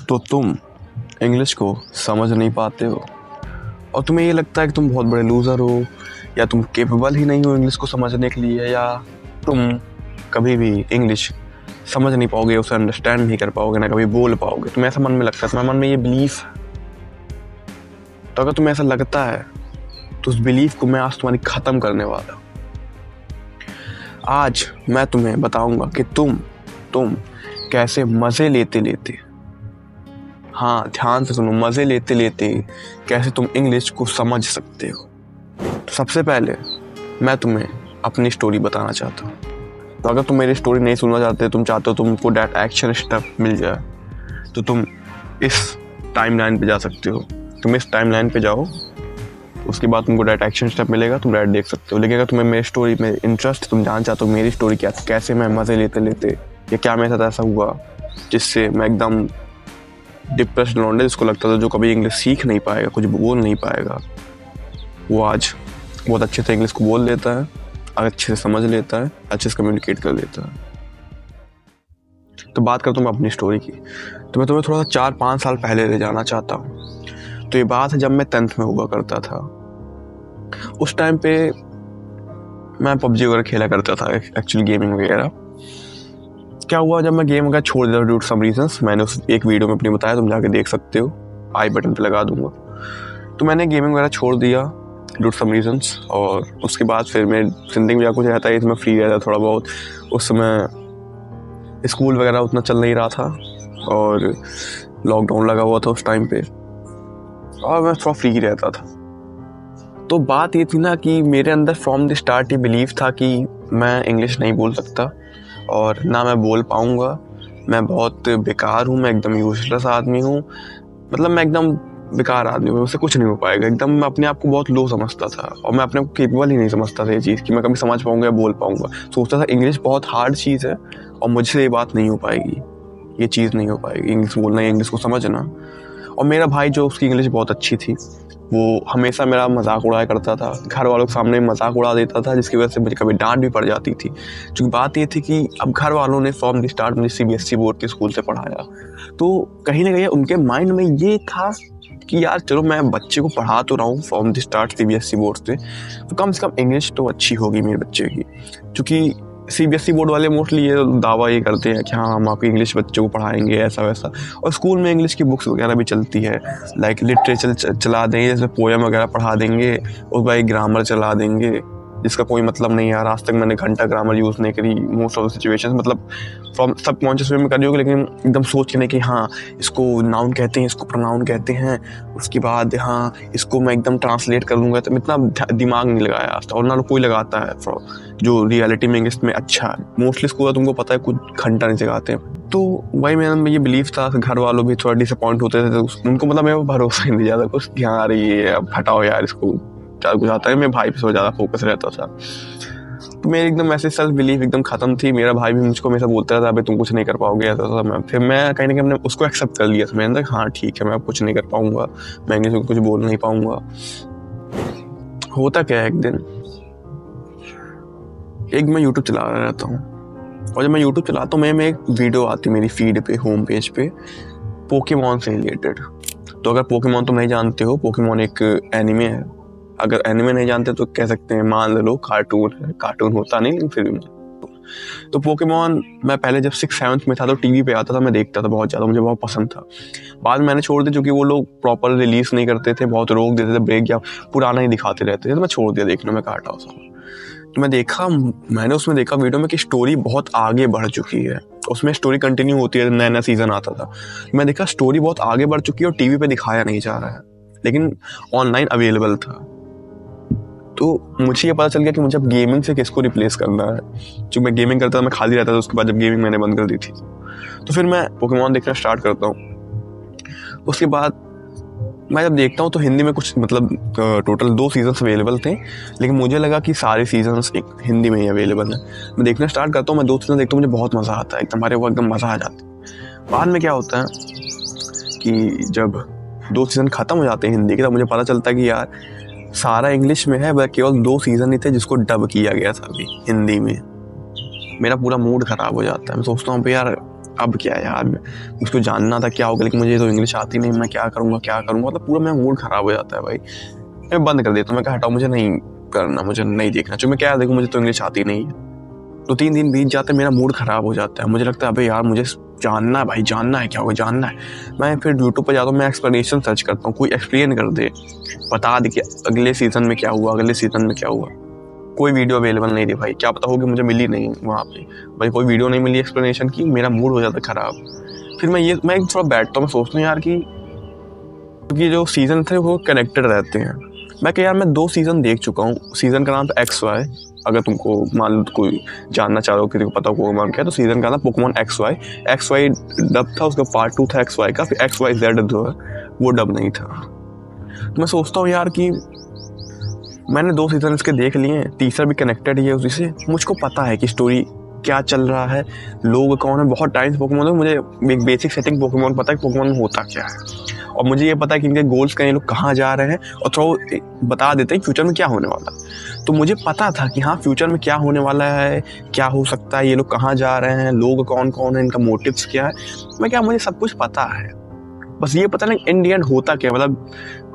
तो तुम इंग्लिश को समझ नहीं पाते हो और तुम्हें ये लगता है कि तुम बहुत बड़े लूज़र हो या तुम केपेबल ही नहीं हो इंग्लिश को समझने के लिए, या तुम कभी भी इंग्लिश समझ नहीं पाओगे, उसे अंडरस्टैंड नहीं कर पाओगे, ना कभी बोल पाओगे। तुम्हें ऐसा मन में लगता है, तुम्हारे मन में ये बिलीफ है। तो अगर तुम्हें ऐसा लगता है तो उस बिलीफ को मैं आज तुम्हारी ख़त्म करने वाला हूँ। आज मैं तुम्हें बताऊंगा कि तुम कैसे मज़े लेते लेते, हाँ ध्यान से सुनो, मज़े लेते लेते कैसे तुम इंग्लिश को समझ सकते हो। तो सबसे पहले मैं तुम्हें अपनी स्टोरी बताना चाहता हूँ। तो अगर तुम मेरी स्टोरी नहीं सुनना चाहते, तुम चाहते हो तुमको डायरेक्ट एक्शन स्टेप मिल जाए, तो तुम इस टाइमलाइन पे जा सकते हो। तुम इस टाइमलाइन पे जाओ, उसके बाद तुमको डायरेक्ट एक्शन स्टेप मिलेगा, तुम डायरेक्ट देख सकते हो। लेकिन अगर तुम्हें मेरी स्टोरी में इंटरेस्ट, तुम जानना चाहते हो मेरी स्टोरी क्या, कैसे मैं मज़े लेते लेते या क्या मेरे साथ ऐसा हुआ जिससे मैं एकदम डिप्रेस्ड लौंडे जिसको लगता था जो कभी इंग्लिश सीख नहीं पाएगा, कुछ बोल नहीं पाएगा, वो आज बहुत अच्छे से इंग्लिश को बोल लेता है, अच्छे से समझ लेता है, अच्छे से कम्युनिकेट कर लेता है। तो बात करता हूँ मैं अपनी स्टोरी की, तो मैं तुम्हें थोड़ा सा 4-5 साल पहले ले जाना चाहता हूँ। तो ये बात है जब मैं 10th में हुआ करता था। उस टाइम पे मैं पबजी वगैरह खेला करता था, एक्चुअली गेमिंग वगैरह। क्या हुआ जब मैं गेम वगैरह छोड़ दिया ड्यू टू सम रीजंस, मैंने उस एक वीडियो में अपनी बताया, तुम जाके देख सकते हो, आई बटन पे लगा दूंगा। तो मैंने गेमिंग वगैरह छोड़ दिया ड्यू टू सम रीजंस, और उसके बाद फिर मेरी जिंदगी में कुछ रहता है, इसमें फ्री रहता थोड़ा बहुत। उस समय स्कूल वगैरह उतना चल नहीं रहा था और लॉकडाउन लगा हुआ था उस टाइम पे, और मैं थोड़ा फ्री रहता था। तो बात ये थी ना कि मेरे अंदर फ्रॉम द स्टार्ट ये बिलीव था कि मैं इंग्लिश नहीं बोल सकता और ना मैं बोल पाऊँगा, मैं बहुत बेकार हूँ, मैं एकदम यूजलेस आदमी हूँ, मतलब मैं एकदम बेकार आदमी हूँ, मुझसे कुछ नहीं हो पाएगा। एकदम मैं अपने आप को बहुत लो समझता था और मैं अपने आप को केपेबल ही नहीं समझता था ये चीज़ कि मैं कभी समझ पाऊँगा या बोल पाऊँगा। सोचता था इंग्लिश बहुत हार्ड चीज़ है और मुझसे ये बात नहीं हो पाएगी, ये चीज़ नहीं हो पाएगी, इंग्लिश बोलना या इंग्लिश को समझना। और मेरा भाई जो, उसकी इंग्लिश बहुत अच्छी थी, वो हमेशा मेरा मजाक उड़ाया करता था, घर वालों के सामने मजाक उड़ा देता था, जिसकी वजह से मुझे कभी डांट भी पड़ जाती थी। क्योंकि बात ये थी कि अब घर वालों ने फ्रॉम द स्टार्ट मुझे CBSE बोर्ड के स्कूल से पढ़ाया, तो कहीं ना कहीं उनके माइंड में ये था कि यार चलो मैं बच्चे को पढ़ा तो रहा हूँ from the start CBSE board से, तो कम से कम इंग्लिश तो अच्छी होगी मेरे बच्चे की। क्योंकि CBSE बोर्ड वाले मोस्टली ये दावा ये करते हैं कि हाँ हम आपकी इंग्लिश बच्चों को पढ़ाएंगे ऐसा वैसा, और स्कूल में इंग्लिश की बुक्स वगैरह भी चलती है, लाइक लिटरेचर चला देंगे, जैसे पोएम वगैरह पढ़ा देंगे, और भाई ग्रामर चला देंगे जिसका कोई मतलब नहीं यार। आज तक मैंने घंटा ग्रामर यूज़ नहीं करी मोस्ट ऑफ द सिचुएशंस, मतलब फ्रॉम सब कॉन्शियस वे में करी होगी, लेकिन एकदम सोच के नहीं कि हाँ इसको नाउन कहते हैं, इसको प्रोनाउन कहते हैं, उसके बाद हाँ इसको मैं एकदम ट्रांसलेट कर दूंगा। तो इतना दिमाग नहीं लगाया आज तक, और ना कोई लगाता है जो रियलिटी में इंग्लिश में अच्छा है। मोस्टली स्कूल तुमको पता है कुछ घंटा नहीं सिखाते हैं। तो वही मेरे में ये बिलीव था, घर वालों भी थोड़ा डिसअपॉइंट होते थे, तो उनको मतलब मेरे भरोसा ही नहीं ज़्यादा कुछ कि हाँ अरे ये अब हटाओ यार इसको, ज़्यादा कुछ आता है। मेरे भाई पे थोड़ा ज़्यादा फोकस रहता था, तो मेरी एकदम ऐसे सेल्फ बिलीफ एकदम ख़त्म थी। मेरा भाई भी मुझको हमेशा बोलता था अबे तुम कुछ नहीं कर पाओगे ऐसा था। फिर मैं कहीं ना कहीं हमने उसको एक्सेप्ट कर लिया था मेरे अंदर, हाँ ठीक है मैं अब कुछ नहीं कर पाऊँगा, मैं इंग्लिश में कुछ बोल नहीं पाऊँगा। होता क्या है, एक मैं यूट्यूब चला रहा रहता हूँ, और जब मैं यूट्यूब चलाता हूँ मैं एक वीडियो आती मेरी फीड पे, होम पेज पे, पोकेमॉन से रिलेटेड। तो अगर पोकेमॉन तुम नहीं जानते हो, पोकेमॉन एक एनिमे है। अगर एनिमे नहीं जानते तो कह सकते हैं मान लो कार्टून है, कार्टून होता नहीं लेकिन फिर भी। तो पोकेमॉन मैं पहले जब 6th-7th में था तो टीवी पे आता था, मैं देखता था बहुत ज़्यादा, मुझे बहुत पसंद था। बाद में मैंने छोड़ दिया क्योंकि वो लोग प्रॉपर रिलीज नहीं करते थे, बहुत रोक देते थे, ब्रेक या पुराना ही दिखाते रहते थे, तो मैं छोड़ दिया देखना, मैं काटा उस। तो मैंने उसमें देखा वीडियो में कि स्टोरी बहुत आगे बढ़ चुकी है, उसमें स्टोरी कंटिन्यू होती है, नया नया सीजन आता था। मैं देखा स्टोरी बहुत आगे बढ़ चुकी है और टीवी पे दिखाया नहीं जा रहा है, लेकिन ऑनलाइन अवेलेबल था। तो मुझे ये पता चल गया कि मुझे अब गेमिंग से किसको रिप्लेस करना है। जो मैं गेमिंग करता था मैं खाली रहता था, उसके बाद जब गेमिंग मैंने बंद कर दी थी, तो फिर मैं पोकेमॉन देखना स्टार्ट करता हूँ। उसके बाद मैं जब देखता हूँ तो हिंदी में कुछ मतलब टोटल 2 सीजन्स अवेलेबल थे, लेकिन मुझे लगा कि सारे सीजन्स एक हिंदी में ही अवेलेबल है। मैं देखना स्टार्ट करता हूँ, मैं 2 सीजन देखता हूँ, मुझे बहुत मज़ा आता है, एकदम हमारे वो एकदम मज़ा आ जाता है। बाद में क्या होता है कि जब 2 सीजन ख़त्म हो जाते हैं हिंदी के, तब मुझे पता चलता है कि यार सारा इंग्लिश में है, बस केवल 2 सीजन ही थे जिसको डब किया गया था अभी हिंदी में। मेरा पूरा मूड ख़राब हो जाता है, मैं सोचता हूँ यार अब क्या यार, मुझको जानना था क्या होगा, लेकिन मुझे तो इंग्लिश आती नहीं, मैं क्या करूँगा मतलब पूरा मेरा मूड ख़राब हो जाता है भाई। मैं बंद कर देता हूँ, मैं कहा हटाओ, मुझे नहीं करना, मुझे नहीं देखना, जो मैं क्या देखूँ, मुझे तो इंग्लिश आती नहीं है। 2-3 दिन बीत जाते हैं, मेरा मूड ख़राब हो जाता है, मुझे लगता है अबे यार मुझे जानना है भाई, जानना है क्या होगा, जानना है। मैं फिर यूट्यूब पर जाता हूँ, मैं एक्सप्लेनेशन सर्च करता हूँ, कोई एक्सप्लेन कर दे, बता दे कि अगले सीज़न में क्या हुआ, अगले सीज़न में क्या हुआ। कोई वीडियो अवेलेबल नहीं थी भाई, क्या पता हो कि मुझे मिली नहीं वहाँ पे भाई, कोई वीडियो नहीं मिली एक्सप्लेनेशन की, मेरा मूड हो जाता है ख़राब। फिर मैं थोड़ा बैठता हूँ, मैं सोचता हूँ यार कि क्योंकि जो सीज़न थे वो कनेक्टेड रहते हैं। मैं क्या यार, मैं 2 सीज़न देख चुका हूँ, सीज़न का नाम था XY, अगर तुमको मान लो कोई जानना चाह रहे हो, किसी को पता हो पोकेमॉन क्या है, तो सीज़न का नाम पोकेमॉन XY डब था, उसका पार्ट 2 था XY का, फिर XYZ जो है वो डब नहीं था। तो मैं सोचता हूँ यार कि मैंने 2 सीज़न इसके देख लिए हैं, तीसरा भी कनेक्टेड ही है उसी से, मुझको पता है कि स्टोरी क्या चल रहा है, लोग कौन है, बहुत टाइम से पोकेमॉन है, मुझे एक बेसिक सेटिंग पोकेमॉन पता है कि पोकेमॉन में होता क्या है, और मुझे ये पता है कि इनके गोल्स का, ये लोग कहाँ जा रहे हैं, और थोड़ा बता देते हैं फ्यूचर में क्या होने वाला। तो मुझे पता था कि हाँ फ्यूचर में क्या होने वाला है, क्या हो सकता है, ये लोग कहाँ जा रहे हैं, लोग कौन कौन है, इनका मोटिव्स क्या है, मैं क्या मुझे सब कुछ पता है। बस ये पता नहीं इंडियन होता क्या, मतलब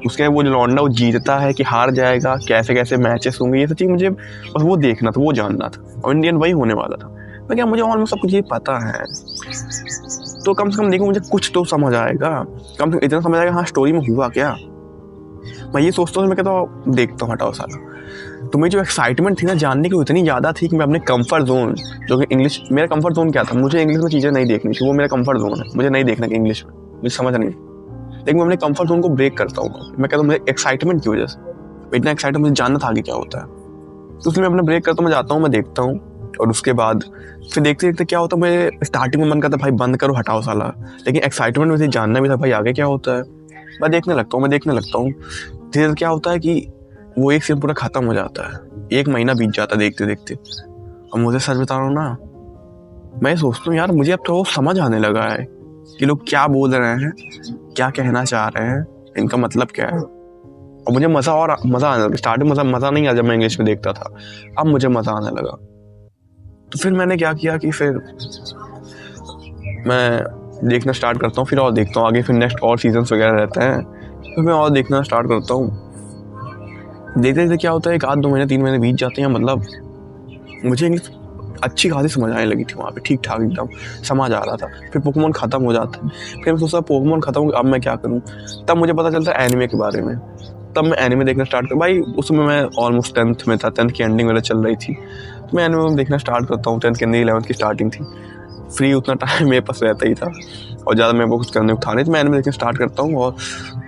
उसके वो जो लौंडा वो जीतता है कि हार जाएगा, कैसे कैसे मैचेस होंगे, ये सब चीज़ मुझे बस वो देखना था, वो जानना था, और इंडियन वही होने वाला था। मैं क्या मुझे ऑलमोस्ट सब कुछ ये पता है, तो कम से कम देखो मुझे कुछ तो समझ आएगा, कम से कम इतना समझ आएगा हाँ स्टोरी में हुआ क्या। मैं ये सोचता हूँ, मैं कहता हूँ देखता हूँ, हटाओ साला। तो मेरी जो एक्साइटमेंट थी ना जानने की, इतनी ज़्यादा थी कि मैं अपने कंफर्ट जोन, जो कि इंग्लिश, मेरा कंफर्ट जोन क्या था, मुझे इंग्लिश में चीज़ें नहीं देखनी थी, वो मेरा कंफर्ट जोन है, मुझे नहीं देखना कि इंग्लिश में, मुझे समझ नहीं, लेकिन मैं अपने कंफर्ट जोन को ब्रेक करता हूँ। मैं कहता हूँ मेरे एक्साइटमेंट की वजह से, इतना एक्साइटमेंट मुझे जानना था आगे क्या होता है, तो इसलिए मैं अपना ब्रेक करता हूँ, मैं जाता हूँ, मैं देखता हूँ, और उसके बाद फिर देखते देखते क्या होता है, मैं स्टार्टिंग में मन करता भाई बंद करो, हटाओ साला, लेकिन एक्साइटमेंट में से जानना भी था भाई आगे क्या होता है। मैं देखने लगता हूँ धीरे धीरे क्या होता है कि वो एक सीन पूरा खत्म हो जाता है, 1 महीना बीत जाता है देखते देखते। और मुझे सच बता रहा हूँ ना, मैं सोचता हूँ यार मुझे अब तो समझ आने लगा है कि लोग क्या बोल रहे हैं, क्या कहना चाह रहे हैं, इनका मतलब क्या है, और मुझे मज़ा आने लगा। स्टार्टिंग में मज़ा नहीं आया जब मैं इंग्लिश में देखता था, अब मुझे मज़ा आने लगा। तो फिर मैंने क्या किया कि फिर मैं देखना स्टार्ट करता हूँ, फिर और देखता हूँ आगे, फिर नेक्स्ट और सीजन्स वगैरह रहते हैं, फिर मैं और देखना स्टार्ट करता हूँ। देखते देखते क्या होता है, 1-2 महीने 3 महीने बीत जाते हैं, मतलब मुझे इंग्लिश अच्छी खासी समझ आने लगी थी वहाँ पे, ठीक ठाक एकदम समझ आ रहा था। फिर पोकेमॉन ख़त्म हो जाता है, फिर मैं सोचता पोकेमॉन ख़त्म हो, अब मैं क्या करूँ। तब मुझे पता चलता है एनिमे के बारे में, तब मैं एनिमे देखना स्टार्ट कर, भाई उसमें मैं ऑलमोस्ट 10th में था, 10th की एंडिंग वगैरह चल रही थी, तो मैं एनिमे देखना स्टार्ट करता हूँ। 10th के अंदर 11th की स्टार्टिंग थी, फ्री उतना टाइम मेरे पास रहता ही था और ज़्यादा मेरे को कुछ करने को था नहीं, तो मैं एनिमे देखना स्टार्ट करता हूँ। और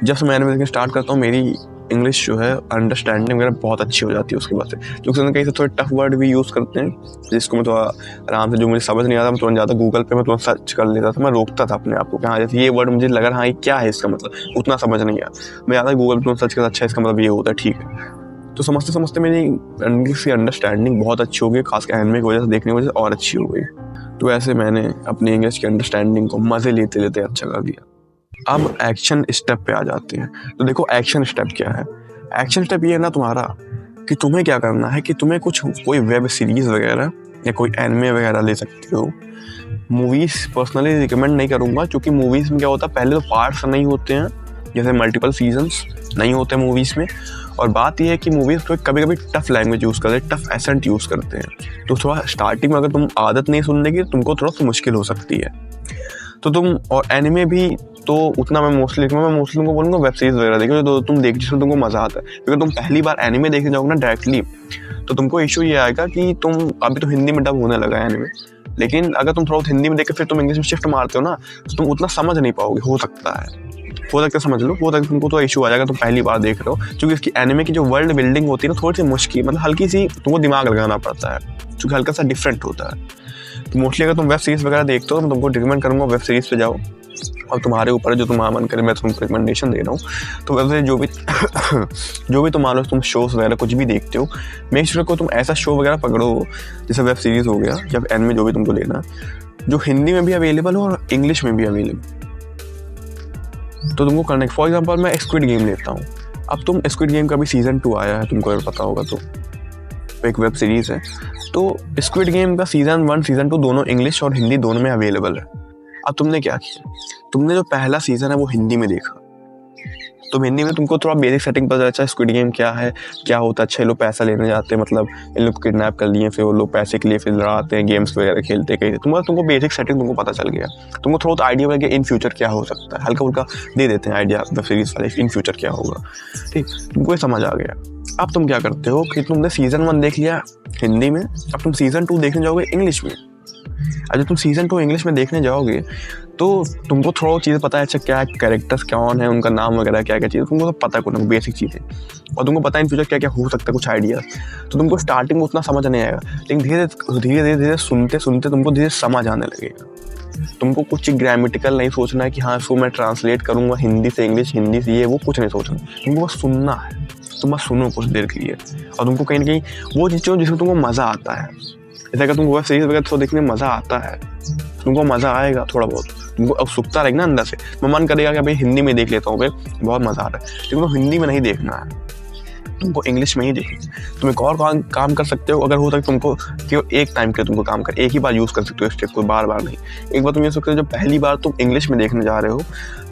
जब से मैं एनिमे देखना स्टार्ट करता हूँ, मेरी इंग्लिश जो है अंडरस्टैंडिंग वगैरह बहुत अच्छी हो जाती है उसके बाद से, क्योंकि कहीं से थोड़े टफ वर्ड भी यूज़ करते हैं जिसको मैं थोड़ा आराम से, जो मुझे समझ नहीं आता मैं तुरंत जाता गूगल पे, मैं तुरंत सर्च कर लेता था, मैं रोकता था अपने आप को कि हाँ जैसे ये वर्ड मुझे लगा हाँ ये क्या है, इसका मतलब उतना समझ नहीं आया, मैं ज़्यादा गूगल पे सर्च करता, अच्छा इसका मतलब ये होता है, ठीक है। तो समझते समझते मेरी इंग्लिश की अंडरस्टैंडिंग बहुत अच्छी हो गई, खासकर एनिमे की वजह से, देखने की वजह से और अच्छी हो गई। तो ऐसे मैंने अपनी इंग्लिश की अंडरस्टैंडिंग को मज़े लेते लेते अच्छा कर दिया। अब एक्शन स्टेप पे आ जाते हैं। तो देखो एक्शन स्टेप क्या है। एक्शन स्टेप ये है ना तुम्हारा कि तुम्हें क्या करना है कि तुम्हें कोई वेब सीरीज़ वगैरह या कोई एनिमे वगैरह ले सकते हो। मूवीज़ पर्सनली रिकमेंड नहीं करूँगा, क्योंकि मूवीज़ में क्या होता है, पहले तो पार्ट्स नहीं होते हैं, जैसे मल्टीपल सीजन्स नहीं होते मूवीज़ में, और बात यह है कि मूवीज़ तो कभी कभी टफ लैंग्वेज यूज़ करते हैं, टफ एसेंट यूज़ करते हैं, तो थोड़ा स्टार्टिंग में अगर तुम आदत नहीं सुनने की, तुमको थोड़ा सा मुश्किल हो सकती है। तो तुम, और एनिमे भी तो उतना मैं मोस्टली तुमको बोलूँगा वेब सीरीज़ वगैरह देखो तो तुम देख, जिसमें तुमको मज़ा आता है। क्योंकि तुम पहली बार एनिमे देखने जाओगे ना डायरेक्टली, तो तुमको इशू ये आएगा कि तुम, अभी तो हिंदी में डब होने लगा है एनिमे, लेकिन अगर तुम थोड़ा हिंदी में देख के फिर तुम इंग्लिश में शिफ्ट मारते हो ना, तो तुम उतना समझ नहीं पाओगे। हो सकता है समझ लो, हो सकता है तुमको तो इशू आ जाएगा, तुम पहली बार देख रहे हो, क्योंकि इसकी एनिमे की जो वर्ल्ड बिल्डिंग होती है ना, थोड़ी सी मुश्किल, मतलब हल्की सी तुमको दिमाग लगाना पड़ता है, क्योंकि हल्का सा डिफरेंट होता है। तो मोस्टली अगर तुम वेब सीरीज़ वगैरह देखते हो, तो मैं तुमको रिकमेंड करूँगा वेब सीरीज़ पे जाओ, और तुम्हारे ऊपर जो तुम्हारा मन करे, मैं तुमको रिकमेंडेशन दे रहा हूँ। तो वैसे जो भी तुम मान लो तुम शोज़ वगैरह कुछ भी देखते हो, मेक श्योर को तुम ऐसा शो वगैरह पकड़ो, जैसे वेब सीरीज़ हो गया या एनिमे, जो भी तुमको लेना, जो हिंदी में भी अवेलेबल हो और इंग्लिश में भी अवेलेबल। तो तुमको करना है, फॉर एग्जाम्पल मैं स्क्विड गेम लेता हूँ। अब तुम स्क्विड गेम का भी सीज़न 2 आया है, तुमको अगर पता होगा तो, एक वेब सीरीज़ है। तो स्क्विड गेम का सीज़न 1 सीज़न 2 दोनों इंग्लिश और हिंदी दोनों में अवेलेबल है। अब तुमने क्या किया, तुमने जो पहला सीज़न है वो हिंदी में देखा, तो हिंदी में तुमको थोड़ा बेसिक सेटिंग पता चला, स्क्विड गेम क्या है, क्या होता है। अच्छा, लोग पैसा लेने जाते हैं, मतलब इन लोग को किडनैप कर लिए, फिर वो लोग पैसे के लिए फिर लड़ाते हैं, गेम्स वगैरह खेलते कहीं। तुमको बेसिक सेटिंग तुमको पता चल गया, तुमको थोड़ा तो आइडिया लग गया इन फ्यूचर क्या हो सकता है, हल्का फुल्का दे देते हैं आइडिया वेब सीरीज वाले इन फ्यूचर क्या होगा, ठीक, तुमको ये समझ आ गया। अब तुम क्या करते हो कि तुमने सीज़न 1 देख लिया हिंदी में, अब तुम सीज़न 2 देखने जाओगे इंग्लिश में। अब जब तुम सीज़न 2 इंग्लिश में देखने जाओगे तो तुमको थोड़ा चीज़ें पता है, अच्छा क्या कैरेक्टर्स कौन है, उनका नाम वगैरह क्या क्या चीज़ें तुमको सब पता है, कुछ बेसिक चीज़ें, और तुमको पता है इन फ्यूचर क्या क्या हो सकता है, कुछ आइडिया। तो तुमको स्टार्टिंग में उतना समझ नहीं आएगा, लेकिन धीरे धीरे सुनते सुनते तुमको धीरे समझ आने लगेगा। तुमको कुछ ग्रामेटिकल नहीं सोचना है कि हाँ इसको मैं ट्रांसलेट करूँगा हिंदी से इंग्लिश, हिंदी से ये वो, कुछ नहीं सोचना, तुमको बस सुनना है। तुम बस सुनो कुछ देर के लिए, और तुमको कहीं ना कहीं वो चीज़ जिसमें तुमको मज़ा आता है, जैसे अगर तुमको वेब सीरीज वगैरह तो देखने में मज़ा आता है, तुमको मज़ा आएगा थोड़ा बहुत, तुमको उत्सुकता रहेगी ना अंदर से, मैं मन करेगा कि भाई हिंदी में देख लेता हूँ, भाई बहुत मज़ा आ रहा है, लेकिन तुमको हिंदी में नहीं देखना है, तुमको इंग्लिश में ही देखना। तुम एक और काम कर सकते हो, अगर हो सके तुमको केवल एक टाइम के तुमको काम कर, एक ही बार यूज़ कर सकते हो स्टेप को, बार बार नहीं। एक बार तुम ये सोच सकते हो, जब पहली बार तुम इंग्लिश में देखने जा रहे हो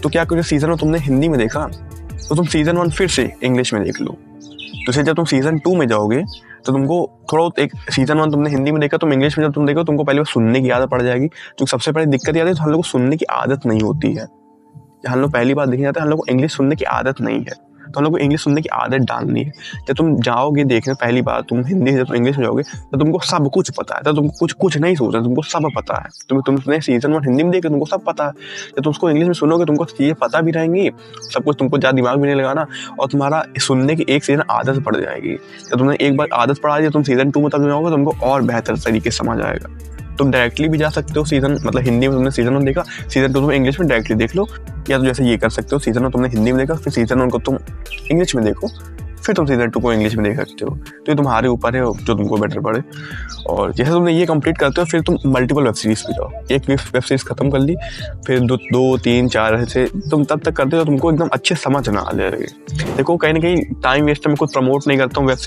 तो क्या करो, सीज़न में तुमने हिंदी में देखा तो तुम सीज़न 1 फिर से इंग्लिश में देख लो। तो जब तुम सीज़न 2 में जाओगे तो तुमको थोड़ा एक सीज़न 1 तुमने हिंदी में देखा, तुम इंग्लिश में जब तुम देखो तुमको पहले सुनने की आदत पड़ जाएगी। जो सबसे बड़ी दिक्कत ये आती है, तो हम लोग को सुनने की आदत नहीं होती है। हम लोग पहली बार देखने जाते हैं, हम लोग को इंग्लिश सुनने की आदत नहीं है, तो हम लोग को इंग्लिश सुनने की आदत डालनी है। जब तुम जाओगे देखने पहली बार तुम हिंदी से जब तुम इंग्लिश में जाओगे तो तुमको सब कुछ पता है, तो तुमको कुछ नहीं सोचना, तुमको सब पता है। तुमने सीज़न 1 हिंदी में देखा, तुमको सब पता है। जब तुम उसको इंग्लिश में सुनोगे तुमको चीज़ें पता भी रहेंगी, सब कुछ, तुमको ज़्यादा दिमाग भी नहीं लगाना, और तुम्हारा सुनने की एक सीज़न आदत पड़ जाएगी। जब तुमने एक बार आदत पड़ा दी, तुम सीज़न 2 में तब जाओगे, तुमको और बेहतर तरीके से समझ आएगा। तुम डायरेक्टली भी जा सकते हो, सीज़न मतलब हिंदी में तुमने सीज़न 1 देखा, सीज़न 2 तुम इंग्लिश में डायरेक्टली देख लो, या तो जैसे ये कर सकते हो, सीज़न 1 तुमने हिंदी में देखा, फिर सीज़न 1 को तुम इंग्लिश में देखो, फिर तुम सीज़न 2 को इंग्लिश में देख सकते हो। तो ये तुम्हारे ऊपर है जो तुमको बेटर पड़े। और जैसे तुमने ये कंप्लीट करते हो, फिर तुम मल्टीपल वेब सीरीज़ पे जाओ। एक वेब सीरीज़ खत्म कर ली, फिर 2 3 4 ऐसे तुम तब तक करते हो तुमको एकदम अच्छे समझ ना आ जाएगी। देखो कहीं ना कहीं टाइम वेस्ट मैं कुछ प्रमोट नहीं करता हूँ वेब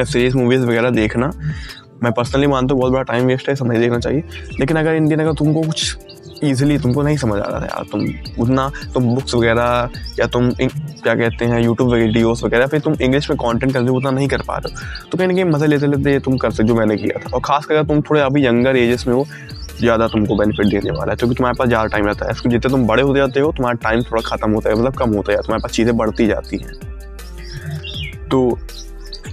सीरीज़ मूवीज़ वगैरह देखना, मैं पर्सनली मानता हूँ बहुत बड़ा टाइम वेस्ट है, समझ देखना चाहिए। लेकिन अगर इन दिनों अगर तुमको कुछ ईजिली तुमको नहीं समझ आ रहा है यार, तुम बुक्स वगैरह या तुम क्या कहते हैं यूट्यूब वीडियोस वगैरह पे तुम इंग्लिश में कंटेंट कंज्यूम उतना नहीं कर पा रहे हो, तो कहीं ना कहीं मज़े लेते लेते तुम कर सकते, जो मैंने किया था। और खासकर अगर तुम थोड़े अभी यंगर एजेस में हो, ज़्यादा तुमको बेनिफिट देने वाला है, क्योंकि तुम्हारे पास ज़्यादा टाइम रहता है। इसको जितने तुम बड़े होते जाते हो तुम्हारा टाइम थोड़ा ख़त्म होता है, मतलब कम होता है, तुम्हारे पास चीज़ें बढ़ती जाती हैं। तो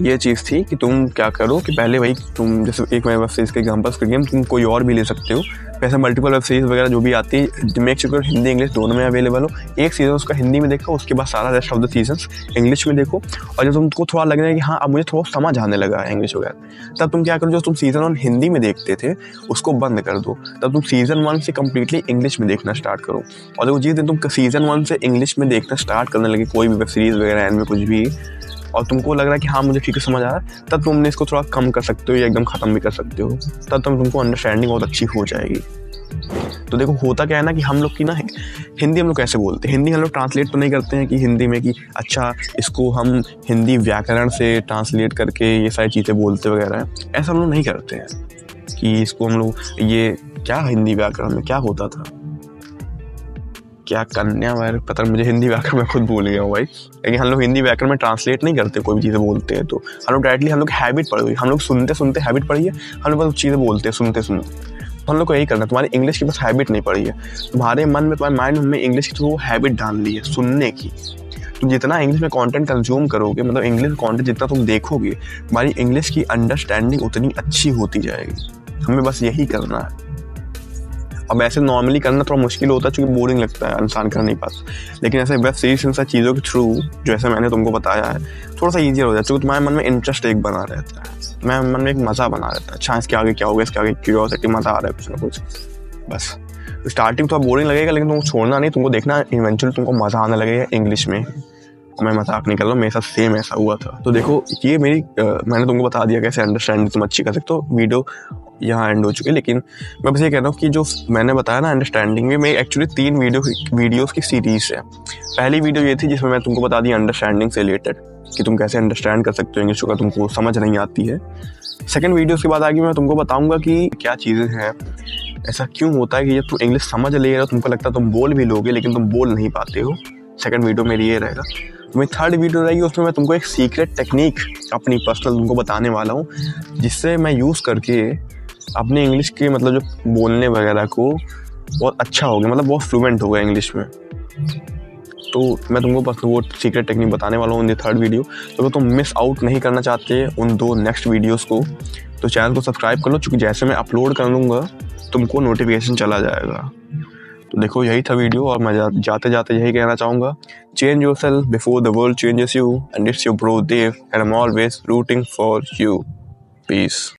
ये चीज़ थी कि तुम क्या करो कि पहले वही तुम जैसे एक वेब सीरीज़ के एग्जाम्पल स्क्विड गेम, तुम कोई और भी ले सकते हो। वैसे मल्टीपल वेब सीरीज़ वगैरह जो भी आती है, मेक श्योर हिंदी इंग्लिश दोनों में अवेलेबल हो। एक सीज़न उसका हिंदी में देखो, उसके बाद सारा rest of the seasons English में देखो। और जब तुमको थोड़ा लगना है कि हाँ अब मुझे थोड़ा समझ आने लगा है इंग्लिश वगैरह, तब तुम क्या करो, जो तुम सीज़न 1 हिंदी में देखते थे उसको बंद कर दो, तब तुम सीज़न 1 से कम्प्लीटली इंग्लिश में देखना स्टार्ट करो। और जो जिस दिन तुम सीज़न 1 से इंग्लिश में देखना स्टार्ट करने लगे कोई भी वेब सीरीज़ वगैरह एंड में कुछ भी, और तुमको लग रहा है कि हाँ मुझे ठीक से समझ आ रहा है, तब तुमने इसको थोड़ा कम कर सकते हो या एकदम ख़त्म भी कर सकते हो, तब तुमको अंडरस्टैंडिंग बहुत अच्छी हो जाएगी। तो देखो होता क्या है ना कि हम लोग की ना हिंदी हम लोग कैसे बोलते हैं, हिंदी हम लोग ट्रांसलेट तो नहीं करते हैं कि हिंदी में कि अच्छा इसको हम हिंदी व्याकरण से ट्रांसलेट करके ये सारी चीज़ें बोलते वगैरह, ऐसा हम लोग नहीं करते हैं कि इसको हम लोग ये क्या हिंदी व्याकरण में क्या होता था, क्या कन्या वगैरह, पता नहीं मुझे हिंदी व्याकरण में खुद भूल गया हूँ भाई। लेकिन हम लोग हिंदी व्याकरण में ट्रांसलेट नहीं करते, कोई भी चीज़ें बोलते हैं तो हम लोग डायरेक्टली हम लोग हैबिट पड़ी हुई, हम लोग सुनते सुनते हैबिट पड़ी है, हम लोग बस चीज़ें बोलते हैं सुनते सुनते। तो हम लोग को यही करना है, तुम्हारी इंग्लिश की बस हैबिट नहीं पड़ी है, तुम्हारे मन में तुम्हारे माइंड में इंग्लिश की तो हैबिट डाल ली है सुनने की। तुम जितना इंग्लिश में कंटेंट कंज्यूम करोगे, मतलब इंग्लिश कंटेंट जितना तुम देखोगे, तुम्हारी इंग्लिश की अंडरस्टैंडिंग उतनी अच्छी होती जाएगी। हमें बस यही करना है। अब ऐसे नॉर्मली करना थोड़ा मुश्किल होता है क्योंकि बोरिंग लगता है, इंसान कर नहीं पाता, लेकिन ऐसे वेब सीरीज इन सब चीज़ों के थ्रू जैसे मैंने तुमको बताया है थोड़ा सा ईजियर हो जाता है, क्योंकि तुम्हारे मन में इंटरेस्ट एक बना रहता है, तुम्हारे मन में एक मज़ा बना रहता है। अच्छा इसके आगे क्या होगा, इसके आगे क्यूरियोसिटी, मज़ा आ रहा है कुछ ना कुछ। बस स्टार्टिंग थोड़ा बोरिंग लगेगा, लेकिन तुमको छोड़ना नहीं, तुमको देखना इवेंचुअली तुमको मज़ा आने लगेगा इंग्लिश में। मैं मजाक नहीं कर रहा हूँ, मेरे साथ सेम ऐसा हुआ था। तो देखो ये मेरी मैंने तुमको बता दिया कैसे अंडरस्टैंडिंग तुम अच्छी कर सकते हो। वीडियो यहाँ एंड हो चुकी है, लेकिन मैं बस ये कह रहा हूँ कि जो मैंने बताया ना अंडरस्टैंडिंग में, मैं एक्चुअली 3 वीडियोस की सीरीज़ है। पहली वीडियो ये थी जिसमें मैं तुमको बता दी अंडरस्टैंडिंग से रिलेटेड कि तुम कैसे अंडरस्टैंड कर सकते हो इंग्लिश का, तुमको समझ नहीं आती है। सेकंड वीडियो के बाद आगे मैं तुमको बताऊंगा कि क्या चीज़ें हैं ऐसा क्यों होता है कि जब तुम इंग्लिश समझ ले रहे हो तुमको लगता है तुम बोल भी लोगे लेकिन तुम बोल नहीं पाते हो। सेकंड वीडियो मेरी ये रहेगा। मेरी थर्ड वीडियो रहेगी, उसमें मैं तुमको एक सीक्रेट टेक्निक अपनी पर्सनल तुमको बताने वाला हूँ, जिससे मैं यूज़ करके अपने इंग्लिश के मतलब जो बोलने वगैरह को बहुत अच्छा हो गया, मतलब बहुत फ्लुएंट हो गया इंग्लिश में। तो मैं तुमको बस वो सीक्रेट टेक्निक बताने वाला हूँ इन द थर्ड वीडियो। तो अगर तुम मिस आउट नहीं करना चाहते उन 2 नेक्स्ट वीडियोस को तो चैनल को सब्सक्राइब कर लो, क्योंकि जैसे मैं अपलोड कर लूँगा तुमको नोटिफिकेशन चला जाएगा। तो देखो यही था वीडियो, और मैं जाते जाते यही कहना चाहूँगा, change yourself before the world changes you, and it's your bro Dev, and I am always rooting for you. Piece.